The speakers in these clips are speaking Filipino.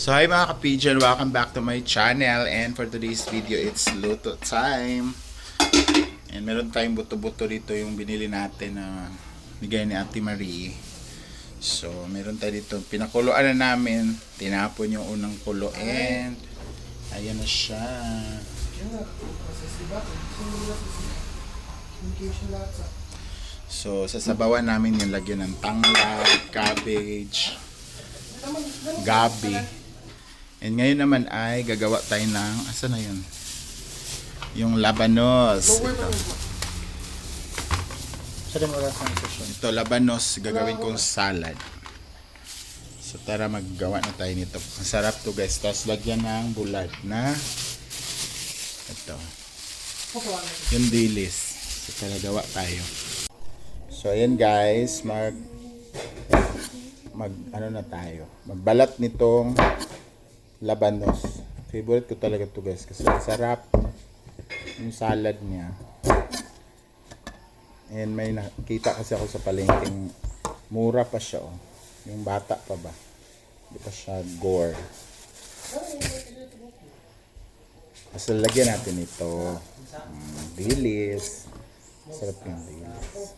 So hi mga ka-pigeon, welcome back to my channel, and for today's video it's luto time. And meron tayong buto-buto dito yung binili natin na bigay ni Ate Marie. So meron tayo dito, pinakuluan na namin, tinapon yung unang kulo and ayan na siya. So sasabawan namin yung lagyan ng tanglad, cabbage, gabi. And ngayon naman ay gagawa tayo ng, asa na yun? Yung labanos. Ito labanos, gagawin kong salad. So tara maggawa na tayo nito. Masarap to guys. Tapos lagyan ng bulad na ito. Yung dilis. So tara gawa tayo. So ayan guys, ano na tayo. Magbalat nitong labanos. Favorite ko talaga to guys kasi sarap yung salad niya. And may nakita kasi ako sa palengking mura pa siya oh. Yung bata pa ba? Hindi pa siya gore. So lagyan natin ito. Dilis. Sarap yung dilis.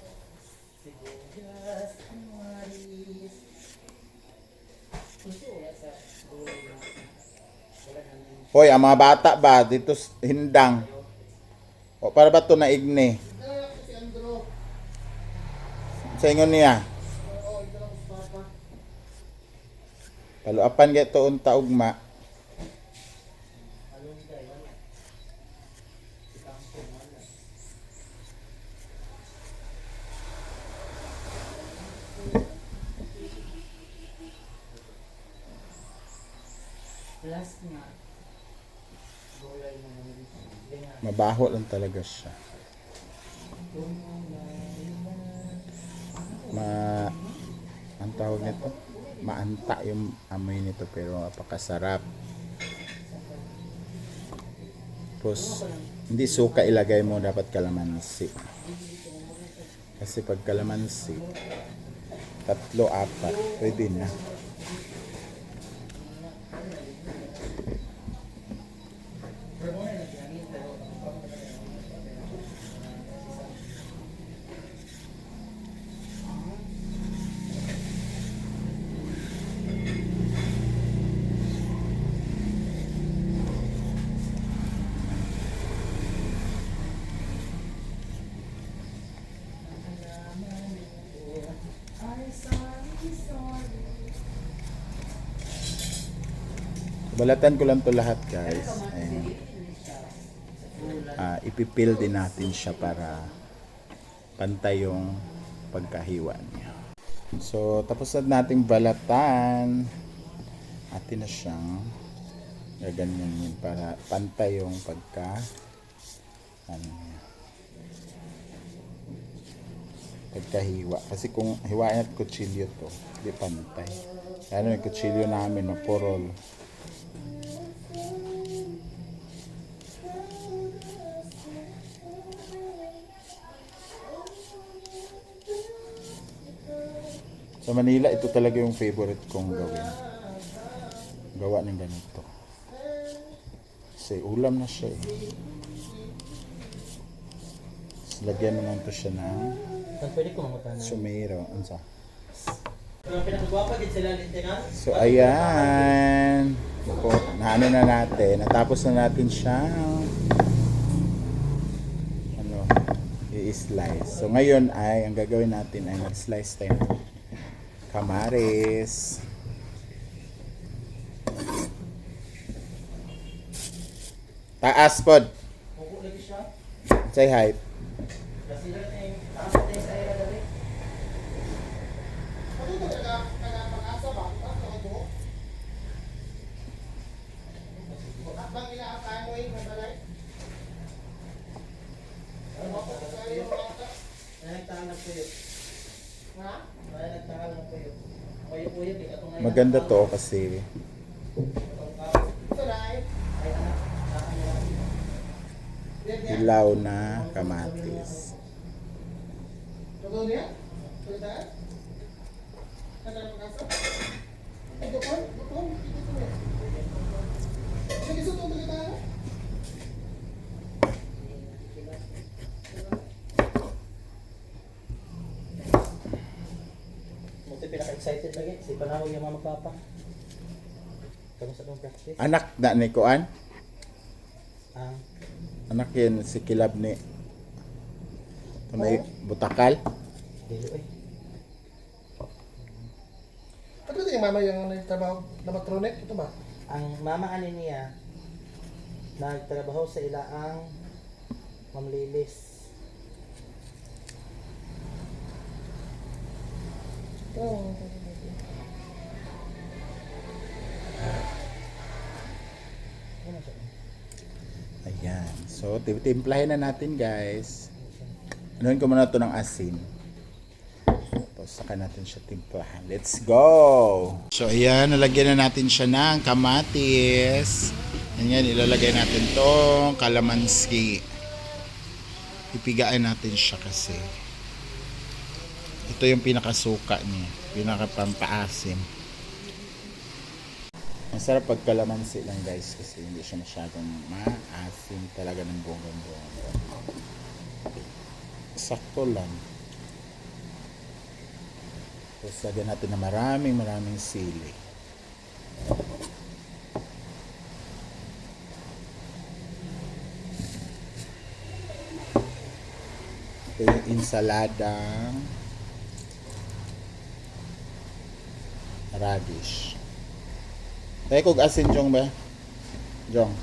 Hoy, ang mga bata ba dito hindang? O para ba to naigne? Sa ingon niya. Paluapan gito unta ugma. Mabaho lang talaga siya. Ang tawag nito? Maanta yung amoy nito pero napakasarap. Tapos hindi suka ilagay mo, dapat kalamansi. Kasi pag kalamansi 3-4 pwede na. Balatan ko lang to lahat guys. And ipipil din natin siya para pantay yung pagkahiwa niya. So tapos na nating balatan. Atin na siyang gaganyan para pantay yung pagkahiwa. Kasi kung hiwain at kutsilyo to, di pantay. Kaya yung kutsilyo namin na porol. Sa Manila, ito talaga yung favorite kong gawin. Gawa ng ganito. Kasi ulam na siya eh. So, lagyan naman to siya ng sumero. Ansa? So, ayan. Naano na natin. Natapos na natin siya. I-slice. So, ngayon ay, ang gagawin natin ay mag-slice tayo ng kamares. Taas pod. Say hi. Maganda to kasi hilaw na kamatis. excited lagi. Si panawag yung mga magpapa. Kamu sa itong practice? Anak na ni Kuan? Ang Anak yan si Kilab ni Tunay Butakal. dilo eh. Ano ba yung mama yung nagtrabaho na matronek? Ito ba? Ang mama ani niya nagtrabaho sa ilaang mamlilis. Oo. Ano siya? Ayan. So, timplahin na natin, guys. Anuhin ko muna ito ng asin. Tapos, saka natin siya timplahan. Let's go! So, ayan. Nalagyan na natin siya ng kamatis. Ayan, ilalagay natin tong kalamansi. Ipigaan natin siya kasi. Ito yung pinakasuka niya. Pinakapampaasim. Masarap pag kalamansi lang, guys, kasi hindi siya masyadong maasim talaga ng bonggang-bongga. Sakto lang. Tapos lagyan natin na maraming sili. Ito yung insaladang radish. Tayo kog asin, Jong ba? Jong,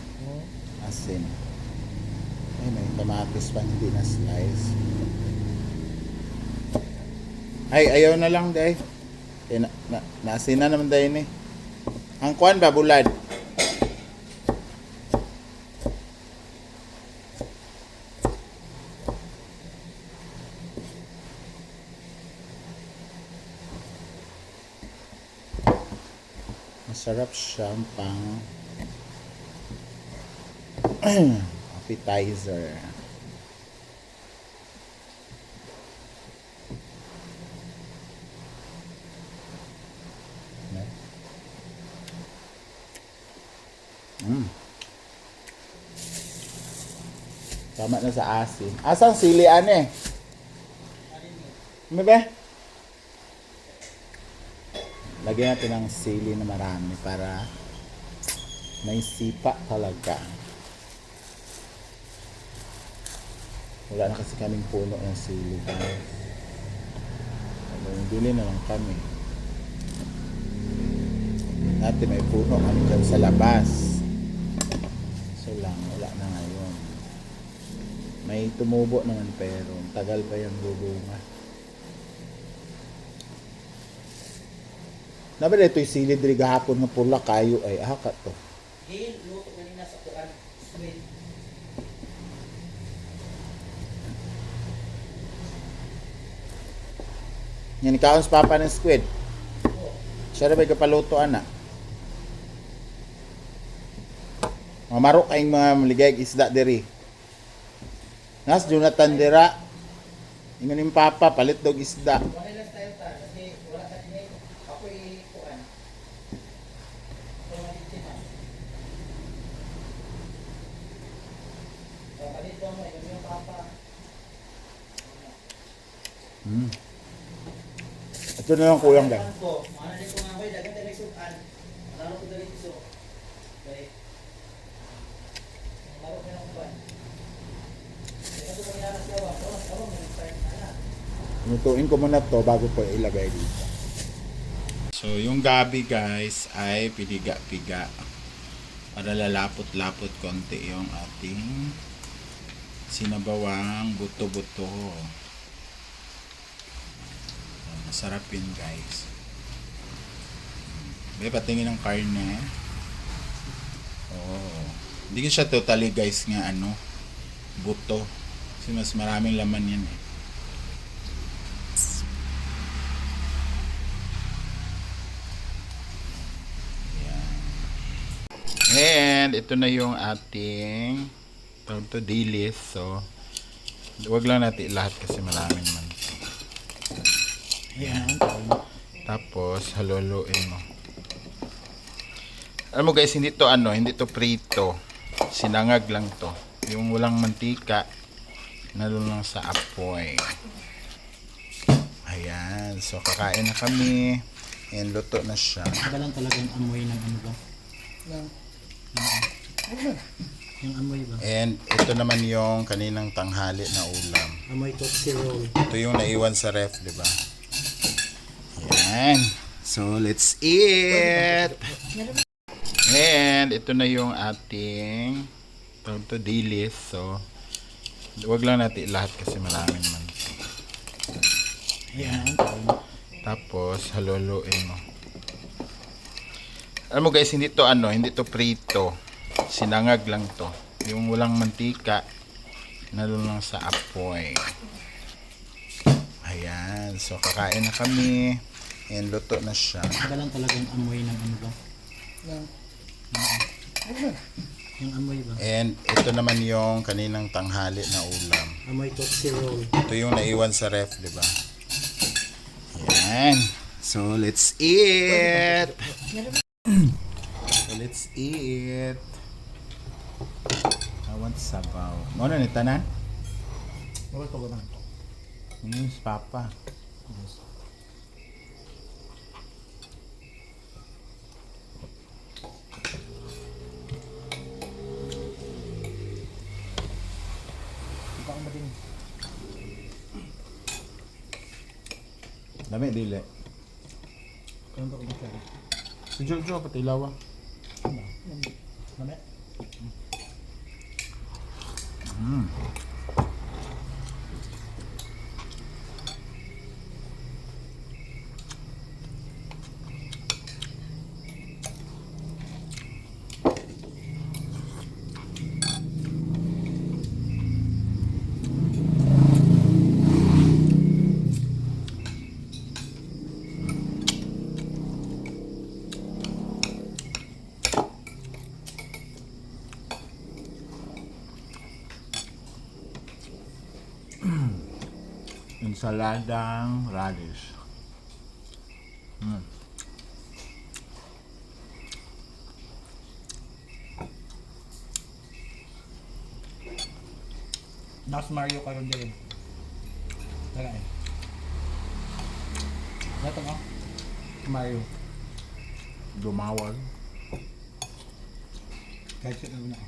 asin. Ay, may kamatis pa hindi na slice. Ay, ayaw na lang, day. Eh, naasin na naman, day, ni. Ang kuwan ba, bulad? Masarap siyang pang appetizer. Tama na sa asin. Asang sili, ane? Ano ba? Lagyan natin ng sili na marami para may sipa talaga. Wala na kasi kaming puno ng sili, guys. Bili na lang kami. Dati may puno kami dyan sa labas. So lang, wala na ngayon. May tumubo naman pero tagal pa yung bubunga. Nabala ito yung silid rin gahapon nga pula kayo ay haka to. Gil, luto kanina sa kuan. Sweet. Yan ikaw sa papa ng squid. Siya rin ba kapaluto, ana? Mamaro kayong mga maligay isda diri. Nas Jonathan dira. Ingon yung papa palit dog isda. Wala lang tayo ta kasi wala ka din ako kuan. Wala din man. Palit mo yung papa. Ito na lang kuyang guys. Mana din ko nga bay dagan tayo sukan. Lalo ko dali so. Okay. Laro ka na kuan. Ito ko nila sa awa. Awa mo start na. Lutuin ko muna to bago ko ilagay dito. So yung gabi guys ay piniga-piga para lalapot-lapot konti yung ating sinabawang buto-buto. Masarap yun guys. May patingin ng karne. Oh. Hindi ko siya totally guys nga ano buto. Kasi mas maraming laman yan eh. Yan. And ito na yung ating tawag to dilis. So wag lang natin lahat kasi maraming man. Yan. Tapos haluluin mo. Alam mo guys, hindi to ano, hindi to prito. Sinangag lang to. Yung walang mantika, nalun lang sa apoy. Ayan. So kakain na kami. And luto na siya. Iba lang talaga yung amoy ng ano ba? Yan. Yung amoy ba? And ito naman yung kaninang tanghali na ulam. Amoy Tootsie Roll. Ito yung naiwan sa ref, di ba? Yan. So, let's eat! And ito na yung ating tawag to dilis. So, wag lang natin lahat kasi maraming man. Ayan, ang tayo. Tapos, haluluin mo. Alam mo guys, hindi to hindi to prito. Sinangag lang to. Yung walang mantika, nalun lang sa apoy. Ayan. So, kakain na kami. And luto na siya. Iba lang talaga yung amoy ng ano ba? Yan. Yung amoy ba? And ito naman yung kaninang tanghali na ulam. Amoy Tootsie Roll. Ito yung naiwan sa ref, di ba? Ayan. So, let's eat! So, let's eat! I want sabaw. Mo na ni tanan? Bawal ko ba? Si Papa. Iba ko ba din? Dami, dili. Kaya ba ko ba siya? Si Jojo, pati lawa. Mami? Ensaladang radish. Nas Mario karon din. Tara eh. Dato mo? Mario. Dumawag. Kahit siya na ako.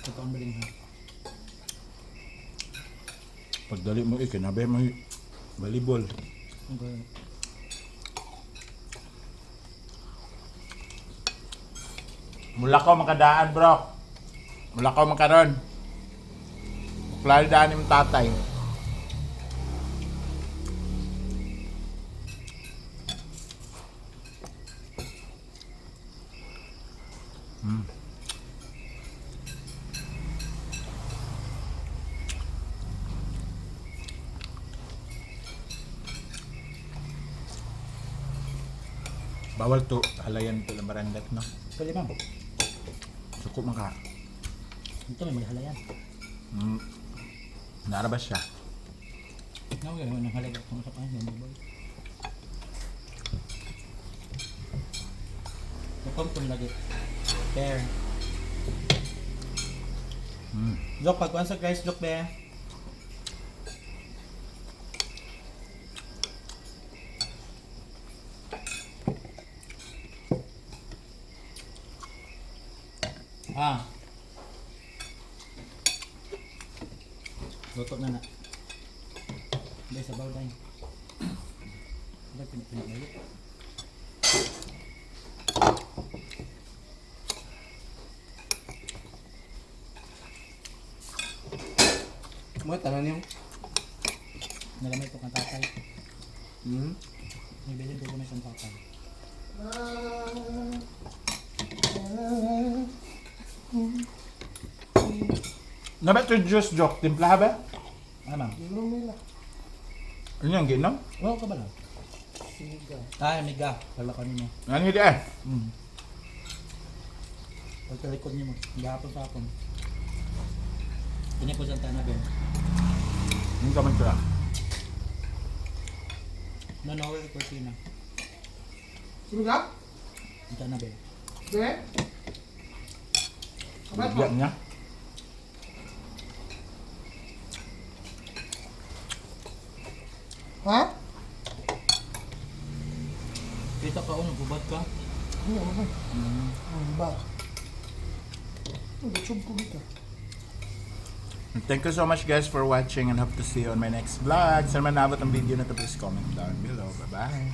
Ito ang baling ha. Pagdali mo kinabi mo volleyball. Okay. Mula ko makadaan, bro. Mula ko makaron. Klaro daan yung tatay. Bawal to halayan to ng barandat, no? Pwede ba? Suko maka. Ito may maghalayan. Narabas siya. Okay, nang halaga kung sa paano yung boy. Nakumpun lagi. Fair. Joke, pagkuhan sa guys, joke be. Ah. Luto na na. Hindi, sabaw tayo. Hindi, pinag-pinag-pinag. Mo tanan yung. Nalamay ito kang tatay. Nagbilin ko kami kang tatay. Nabe to juice joke, timpla ba? Ano ma'am? Inom nila. Ano yung ginom? Oo ka ba lang? Siga. Ay, amiga. Kala ka nyo. Ano hindi eh? Pagkalikod nyo mo. Gahapon sa hapon. Pinipos ang tanabin. Yung kaman sila. Nanawal yung kurtina. Sino ka? Ang tanabin. Be? Kabat mo? Bigyan niya. Ha? Kita ka unang gubat ka. Ano ba? Ano ba? Ano ba? Sub ko dito. Thank you so much guys for watching and hope to see you on my next vlog. Sa naman nabot ang video na to, please comment down below. Bye-bye.